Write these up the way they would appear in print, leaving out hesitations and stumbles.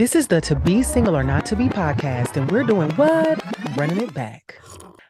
This is the To Be Single or Not to Be podcast, and we're doing what? Running it back.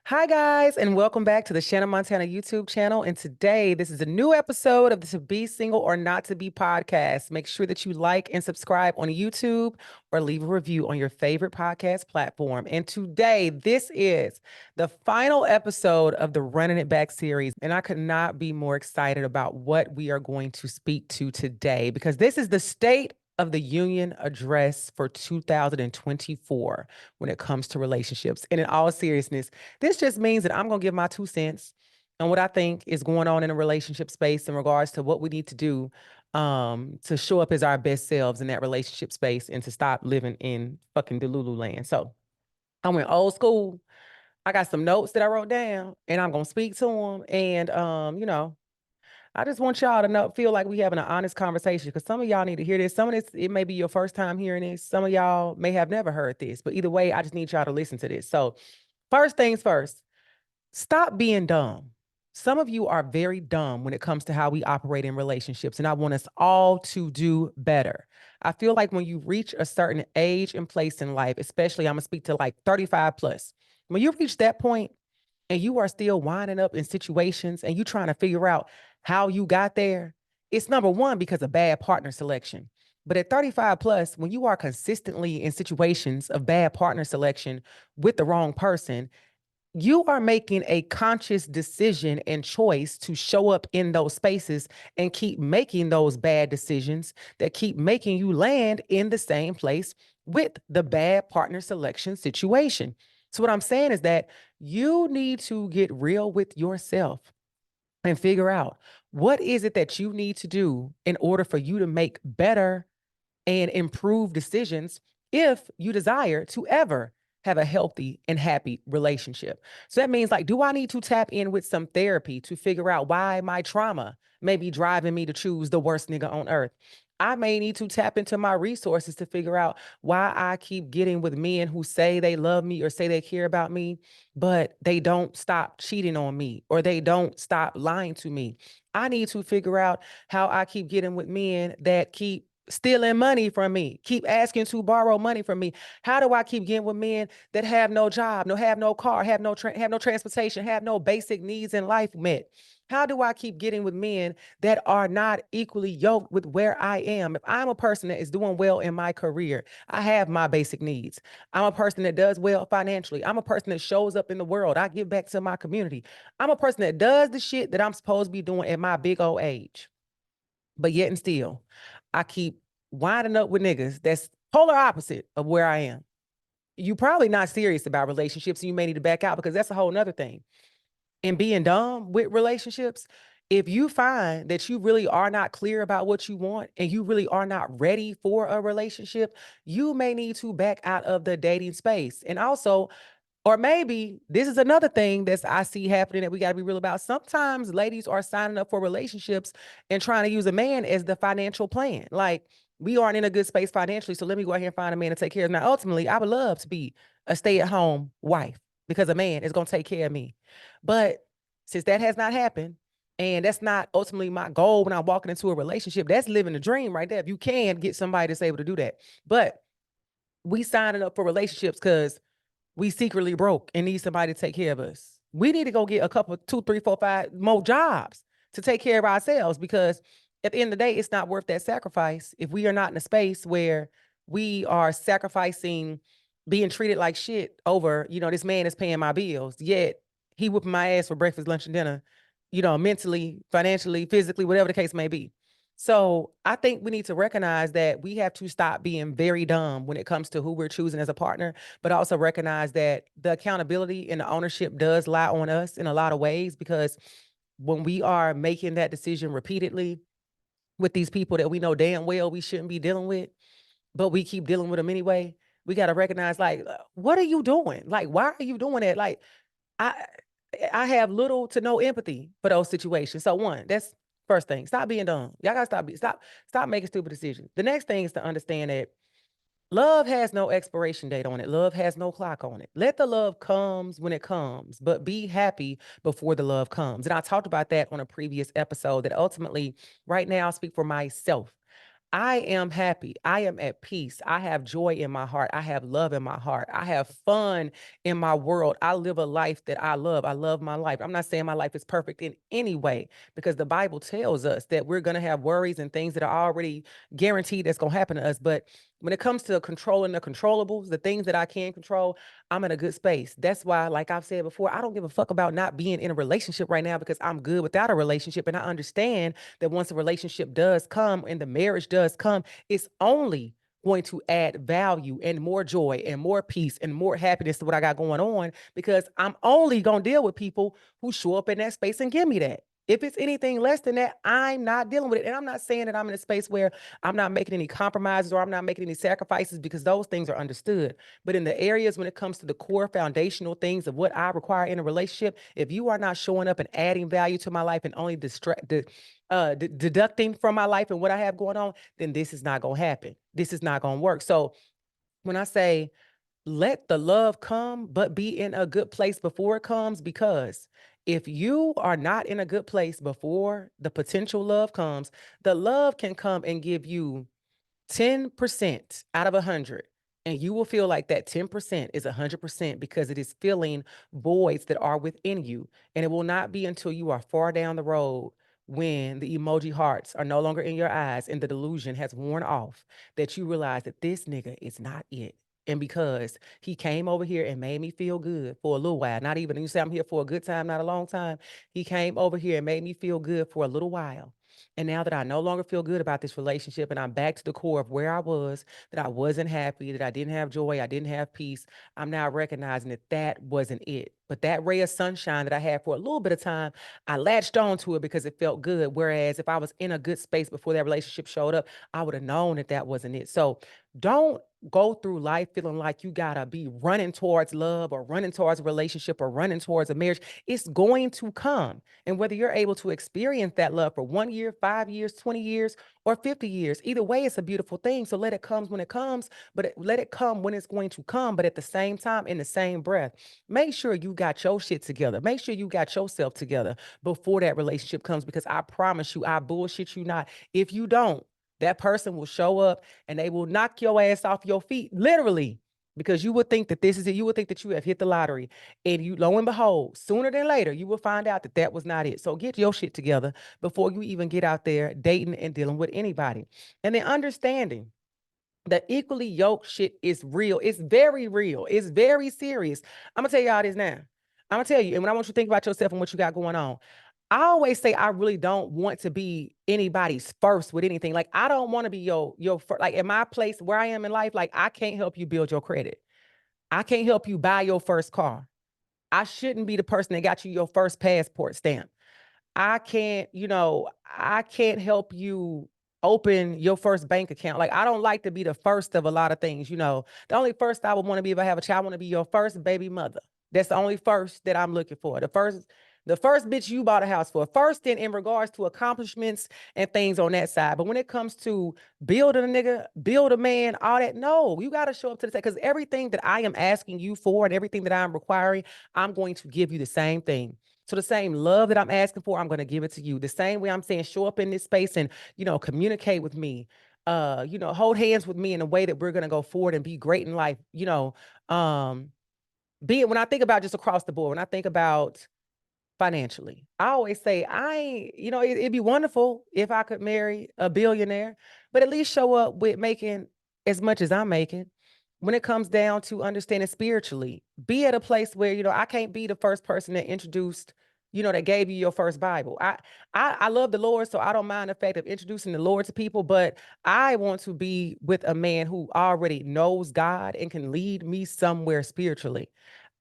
Hi, guys, and welcome back to the Shaanah Montanna YouTube channel. And today, this is a new episode of the To Be Single or Not to Be podcast. Make sure that you like and subscribe on YouTube or leave a review on your favorite podcast platform. And today, this is the final episode of the Running It Back series. And I could not be more excited about what we are going to speak to today because this is the State of the Union address for 2024 when it comes to relationships. And in all seriousness, this just means that I'm going to give my 2 cents on what I think is going on in a relationship space in regards to what we need to do to show up as our best selves in that relationship space and to stop living in fucking Delulu land. So I went old school. I got some notes that I wrote down and I'm going to speak to them. And, I just want y'all to feel like we having an honest conversation because some of y'all need to hear this. Some of this, it may be your first time hearing this. Some of y'all may have never heard this, but either way, I just need y'all to listen to this. So first things first, stop being dumb. Some of you are very dumb when it comes to how we operate in relationships, and I want us all to do better. I feel like when you reach a certain age and place in life, especially I'm going to speak to like 35 plus, when you reach that point, and you are still winding up in situations and you trying to figure out how you got there, it's number one because of bad partner selection. But at 35 plus, when you are consistently in situations of bad partner selection with the wrong person, you are making a conscious decision and choice to show up in those spaces and keep making those bad decisions that keep making you land in the same place with the bad partner selection situation. So what I'm saying is that you need to get real with yourself and figure out what is it that you need to do in order for you to make better and improve decisions if you desire to ever have a healthy and happy relationship. So that means, like, do I need to tap in with some therapy to figure out why my trauma may be driving me to choose the worst nigga on earth? I may need to tap into my resources to figure out why I keep getting with men who say they love me or say they care about me, but they don't stop cheating on me or they don't stop lying to me. I need to figure out how I keep getting with men that keep stealing money from me, keep asking to borrow money from me. How do I keep getting with men that have no job, have no car, have no transportation, have no basic needs in life met? How do I keep getting with men that are not equally yoked with where I am? If I'm a person that is doing well in my career, I have my basic needs. I'm a person that does well financially. I'm a person that shows up in the world. I give back to my community. I'm a person that does the shit that I'm supposed to be doing at my big old age. But yet and still, I keep winding up with niggas that's polar opposite of where I am. You probably not serious about relationships and you may need to back out because that's a whole nother thing. And being dumb with relationships, if you find that you really are not clear about what you want and you really are not ready for a relationship, you may need to back out of the dating space. And also, or maybe this is another thing that I see happening that we got to be real about. Sometimes ladies are signing up for relationships and trying to use a man as the financial plan. Like, we aren't in a good space financially, so let me go out here and find a man to take care of. Now, ultimately, I would love to be a stay-at-home wife because a man is going to take care of me. But since that has not happened, and that's not ultimately my goal when I'm walking into a relationship, that's living the dream right there. If you can get somebody that's able to do that. But we signing up for relationships because we secretly broke and need somebody to take care of us. We need to go get a couple, 2, 3, 4, 5 more jobs to take care of ourselves because at the end of the day, it's not worth that sacrifice if we are not in a space where we are sacrificing being treated like shit over, this man is paying my bills, yet he whooping my ass for breakfast, lunch, and dinner, mentally, financially, physically, whatever the case may be. So I think we need to recognize that we have to stop being very dumb when it comes to who we're choosing as a partner, but also recognize that the accountability and the ownership does lie on us in a lot of ways, because when we are making that decision repeatedly with these people that we know damn well we shouldn't be dealing with, but we keep dealing with them anyway, we got to recognize, like, what are you doing? Like, why are you doing that? Like, I I have little to no empathy for those situations. So one, that's first thing. Stop being dumb. Y'all gotta stop making stupid decisions. The next thing is to understand that love has no expiration date on it. Love has no clock on it. Let the love comes when it comes, but be happy before the love comes. And I talked about that on a previous episode, that ultimately right now I'll speak for myself. I am happy. I am at peace. I have joy in my heart. I have love in my heart. I have fun in my world. I live a life that I love. I love my life. I'm not saying my life is perfect in any way because the Bible tells us that we're going to have worries and things that are already guaranteed that's going to happen to us. But when it comes to controlling the controllables, the things that I can control, I'm in a good space. That's why, like I've said before, I don't give a fuck about not being in a relationship right now because I'm good without a relationship. And I understand that once a relationship does come and the marriage does come, it's only going to add value and more joy and more peace and more happiness to what I got going on because I'm only going to deal with people who show up in that space and give me that. If it's anything less than that, I'm not dealing with it. And I'm not saying that I'm in a space where I'm not making any compromises or I'm not making any sacrifices because those things are understood. But in the areas when it comes to the core foundational things of what I require in a relationship, if you are not showing up and adding value to my life and only deducting from my life and what I have going on, then this is not going to happen. This is not going to work. So when I say let the love come, but be in a good place before it comes, because if you are not in a good place before the potential love comes, the love can come and give you 10% out of 100, and you will feel like that 10% is 100% because it is filling voids that are within you. And it will not be until you are far down the road when the emoji hearts are no longer in your eyes and the delusion has worn off that you realize that this nigga is not it. And because he came over here and made me feel good for a little while, not even, you say I'm here for a good time, not a long time. He came over here and made me feel good for a little while. And now that I no longer feel good about this relationship and I'm back to the core of where I was, that I wasn't happy, that I didn't have joy, I didn't have peace, I'm now recognizing that that wasn't it. But that ray of sunshine that I had for a little bit of time, I latched on to it because it felt good. Whereas if I was in a good space before that relationship showed up, I would have known that that wasn't it. So don't go through life feeling like you gotta be running towards love or running towards a relationship or running towards a marriage. It's going to come. And whether you're able to experience that love for 1 year, 5 years, 20 years, or 50 years, either way, it's a beautiful thing. So let it come when it comes, but let it come when it's going to come. But at the same time, in the same breath, make sure you got your shit together. Make sure you got yourself together before that relationship comes, because I promise you, I bullshit you not. If you don't, that person will show up and they will knock your ass off your feet, literally, because you would think that this is it. You would think that you have hit the lottery. And you, lo and behold, sooner than later, you will find out that that was not it. So get your shit together before you even get out there dating and dealing with anybody. And then understanding the equally yoked shit is real. It's very real. It's very serious. I'm gonna tell y'all this now. I'm gonna tell you, and when I want you to think about yourself and what you got going on, I always say I really don't want to be anybody's first with anything. Like I don't want to be your first. Like in my place where I am in life, like I can't help you build your credit. I can't help you buy your first car. I shouldn't be the person that got you your first passport stamp. I can't, I can't help you open your first bank account. Like, I don't like to be the first of a lot of things. The only first I would want to be if I have a child, I want to be your first baby mother. That's the only first that I'm looking for. The first bitch you bought a house for. First, in regards to accomplishments and things on that side. But when it comes to building a nigga, build a man, all that, no, you got to show up to the table, because everything that I am asking you for and everything that I'm requiring, I'm going to give you the same thing. So the same love that I'm asking for, I'm going to give it to you. The same way I'm saying, show up in this space and, communicate with me, hold hands with me in a way that we're going to go forward and be great in life. When I think about just across the board, when I think about financially, I always say, it'd be wonderful if I could marry a billionaire, but at least show up with making as much as I'm making. When it comes down to understanding spiritually, be at a place where, I can't be the first person that introduced, that gave you your first Bible. I love the Lord, so I don't mind the fact of introducing the Lord to people, but I want to be with a man who already knows God and can lead me somewhere spiritually.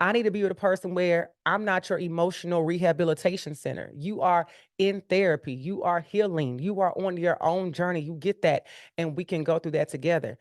I need to be with a person where I'm not your emotional rehabilitation center. You are in therapy. You are healing. You are on your own journey. You get that. And we can go through that together.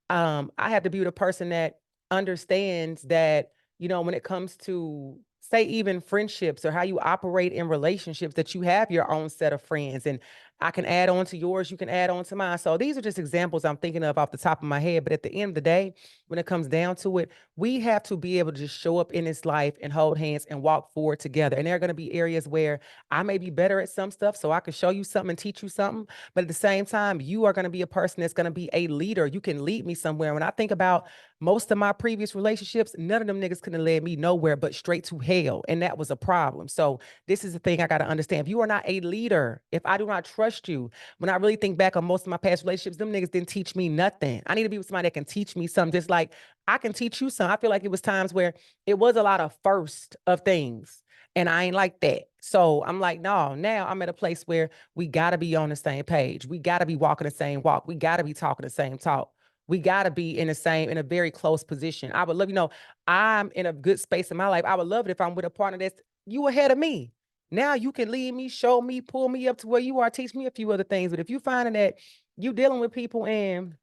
I have to be with a person that understands that, when it comes to, say, even friendships or how you operate in relationships, that you have your own set of friends. And I can add on to yours. You can add on to mine. So these are just examples I'm thinking of off the top of my head. But at the end of the day, when it comes down to it, we have to be able to just show up in this life and hold hands and walk forward together. And there are going to be areas where I may be better at some stuff, so I can show you something and teach you something. But at the same time, you are going to be a person that's going to be a leader. You can lead me somewhere. When I think about most of my previous relationships, none of them niggas could have led me nowhere but straight to hell. And that was a problem. So this is the thing I got to understand. If you are not a leader, if I do not trust you, when I really think back on most of my past relationships, them niggas didn't teach me nothing. I need to be with somebody that can teach me something, just like I can teach you something. I feel like it was times where it was a lot of first of things. And I ain't like that. So I'm like, no, now I'm at a place where we got to be on the same page. We got to be walking the same walk. We got to be talking the same talk. We got to be in a very close position. I would love, I'm in a good space in my life. I would love it if I'm with a partner that's you ahead of me. Now you can lead me, show me, pull me up to where you are, teach me a few other things. But if you finding that you dealing with people and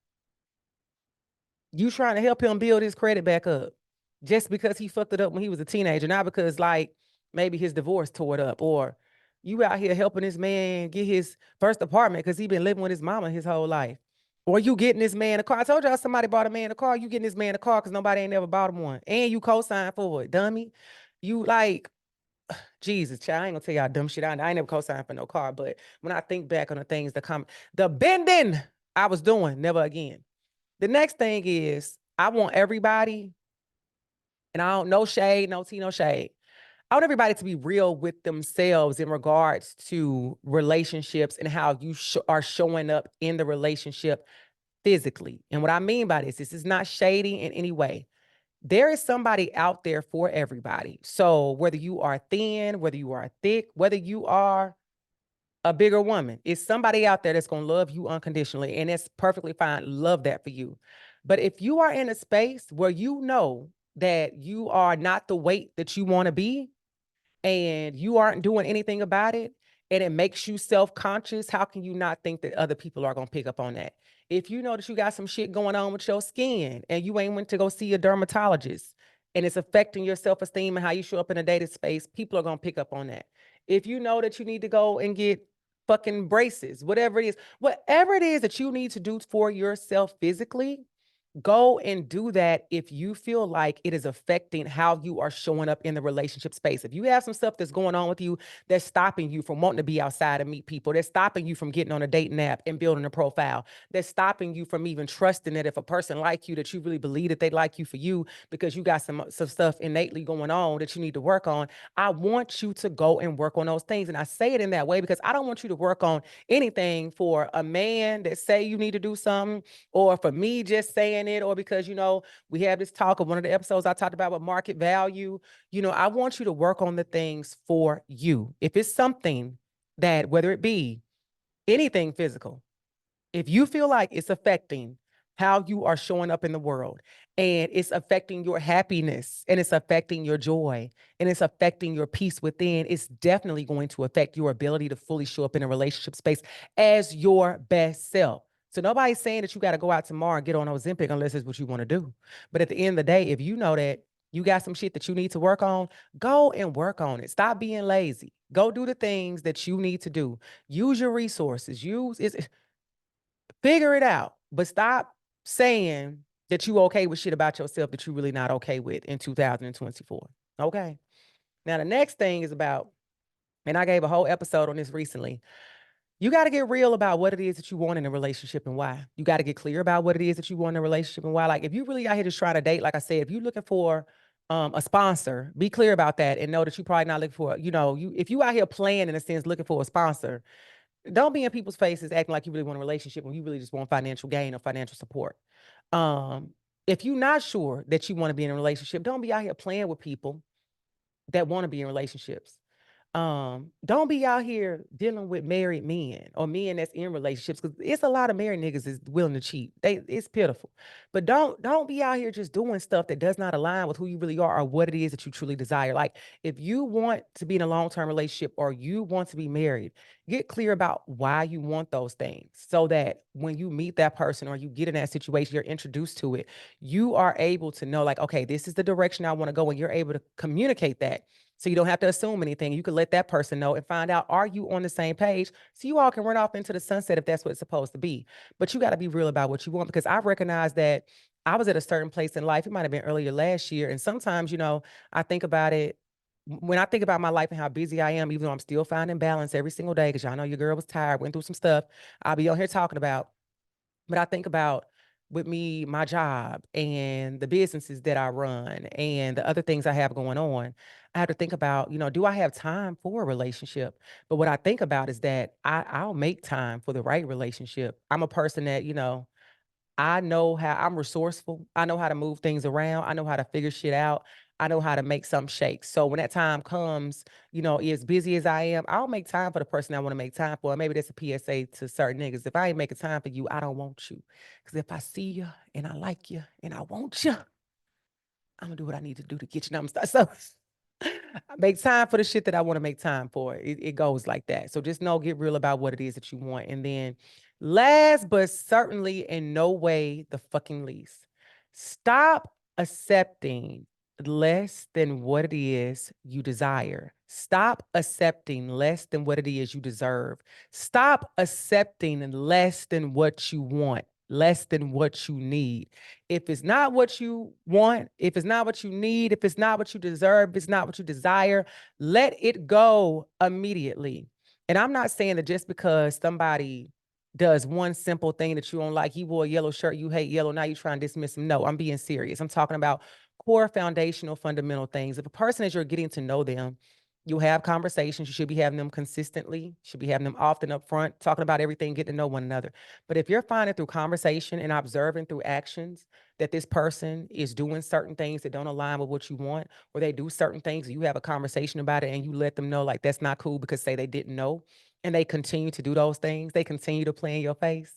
you trying to help him build his credit back up just because he fucked it up when he was a teenager, not because like maybe his divorce tore it up, or you out here helping this man get his first apartment because he been living with his mama his whole life. Or you getting this man a car. I told y'all somebody bought a man a car. You getting this man a car because nobody ain't never bought him one. And you co-signed for it, dummy. You like, Jesus, child, I ain't gonna tell y'all dumb shit. I ain't never co-signed for no car. But when I think back on the things that come, the bending I was doing, never again. The next thing is I want everybody, and I don't, no shade, no tea, no shade. I want everybody to be real with themselves in regards to relationships and how you are showing up in the relationship physically. And what I mean by this is not shady in any way. There is somebody out there for everybody. So whether you are thin, whether you are thick, whether you are a bigger woman, it's somebody out there that's going to love you unconditionally. And that's perfectly fine. Love that for you. But if you are in a space where you know that you are not the weight that you want to be, and you aren't doing anything about it, and it makes you self-conscious, how can you not think that other people are going to pick up on that? If you know that you got some shit going on with your skin and you ain't went to go see a dermatologist and it's affecting your self-esteem and how you show up in a dated space, people are going to pick up on that. If you know that you need to go and get fucking braces, whatever it is that you need to do for yourself physically, go and do that if you feel like it is affecting how you are showing up in the relationship space. If you have some stuff that's going on with you that's stopping you from wanting to be outside and meet people, that's stopping you from getting on a dating app and building a profile, that's stopping you from even trusting that if a person like you, that you really believe that they like you for you because you got some stuff innately going on that you need to work on, I want you to go and work on those things. And I say it in that way because I don't want you to work on anything for a man that say you need to do something, or for me just saying it, or because, we have this talk of one of the episodes I talked about with market value. I want you to work on the things for you. If it's something that, whether it be anything physical, if you feel like it's affecting how you are showing up in the world, and it's affecting your happiness, and it's affecting your joy, and it's affecting your peace within, it's definitely going to affect your ability to fully show up in a relationship space as your best self. So nobody's saying that you got to go out tomorrow and get on Ozempic unless it's what you want to do. But at the end of the day, if you know that you got some shit that you need to work on, go and work on it. Stop being lazy. Go do the things that you need to do. Use your resources. Figure it out, but stop saying that you okay with shit about yourself that you really not okay with in 2024. Okay. Now, the next thing is about, and I gave a whole episode on this recently. You got to get real about what it is that you want in a relationship and why. You got to get clear about what it is that you want in a relationship and why. Like, if you really out here just trying to date, like I said, if you're looking for a sponsor, be clear about that and know that you're probably not looking for, if you out here playing in a sense, looking for a sponsor, don't be in people's faces acting like you really want a relationship when you really just want financial gain or financial support. If you're not sure that you want to be in a relationship, don't be out here playing with people that want to be in relationships. Don't be out here dealing with married men or men that's in relationships, because it's a lot of married niggas is willing to cheat. It's pitiful. But don't be out here just doing stuff that does not align with who you really are or what it is that you truly desire. Like, if you want to be in a long-term relationship or you want to be married, get clear about why you want those things, so that when you meet that person or you get in that situation, you're introduced to it, you are able to know, like, okay, this is the direction I want to go, and you're able to communicate that So you don't have to assume anything. You can let that person know and find out, are you on the same page? So you all can run off into the sunset if that's what it's supposed to be. But you got to be real about what you want, because I recognize that I was at a certain place in life. It might have been earlier last year. And sometimes, I think about it. When I think about my life and how busy I am, even though I'm still finding balance every single day, because y'all know your girl was tired, went through some stuff, I'll be on here talking about. But I think about, with me, my job and the businesses that I run and the other things I have going on, I have to think about, do I have time for a relationship? But what I think about is that I'll make time for the right relationship. I'm a person that, I know how I'm resourceful. I know how to move things around. I know how to figure shit out. I know how to make something shake. So when that time comes, as busy as I am, I'll make time for the person I want to make time for. And maybe that's a PSA to certain niggas. If I ain't making time for you, I don't want you. Because if I see you and I like you and I want you, I'm gonna do what I need to do to get you. So I make time for the shit that I want to make time for. It goes like that. So just know, get real about what it is that you want. And then last but certainly in no way the fucking least, stop accepting less than what it is you desire. Stop accepting less than what it is you deserve. Stop accepting less than what you want, less than what you need. If it's not what you want, if it's not what you need, if it's not what you deserve, if it's not what you desire, let it go immediately. And I'm not saying that just because somebody does one simple thing that you don't like, he wore a yellow shirt, you hate yellow, now you try and dismiss him. No, I'm being serious. I'm talking about core foundational fundamental things. If a person, as you're getting to know them, you'll have conversations. You should be having them consistently, should be having them often up front, talking about everything, getting to know one another. But if you're finding through conversation and observing through actions that this person is doing certain things that don't align with what you want, or they do certain things and you have a conversation about it and you let them know, like, that's not cool, because say they didn't know and they continue to do those things, they continue to play in your face,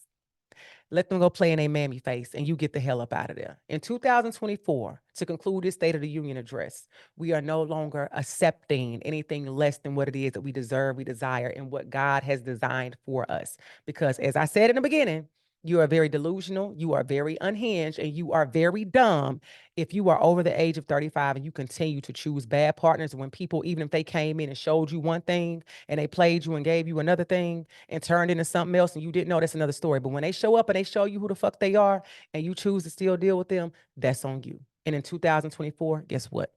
let them go play in a mammy face and you get the hell up out of there. In 2024, to conclude this State of the Union address, we are no longer accepting anything less than what it is that we deserve, we desire, and what God has designed for us. Because as I said in the beginning, you are very delusional, you are very unhinged, and you are very dumb if you are over the age of 35 and you continue to choose bad partners when people, even if they came in and showed you one thing and they played you and gave you another thing and turned into something else and you didn't know, that's another story. But when they show up and they show you who the fuck they are and you choose to still deal with them, that's on you. And in 2024, guess what?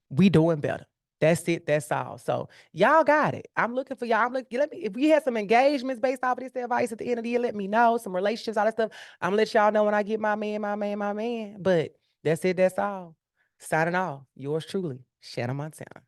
We doing better. That's it. That's all. So y'all got it. I'm looking for y'all. I'm looking. Let me. If we had some engagements based off of this advice at the end of the year, let me know. Some relationships, all that stuff. I'm gonna let y'all know when I get my man, my man, my man. But that's it. That's all. Signing off. Yours truly, Shaanah Montanna.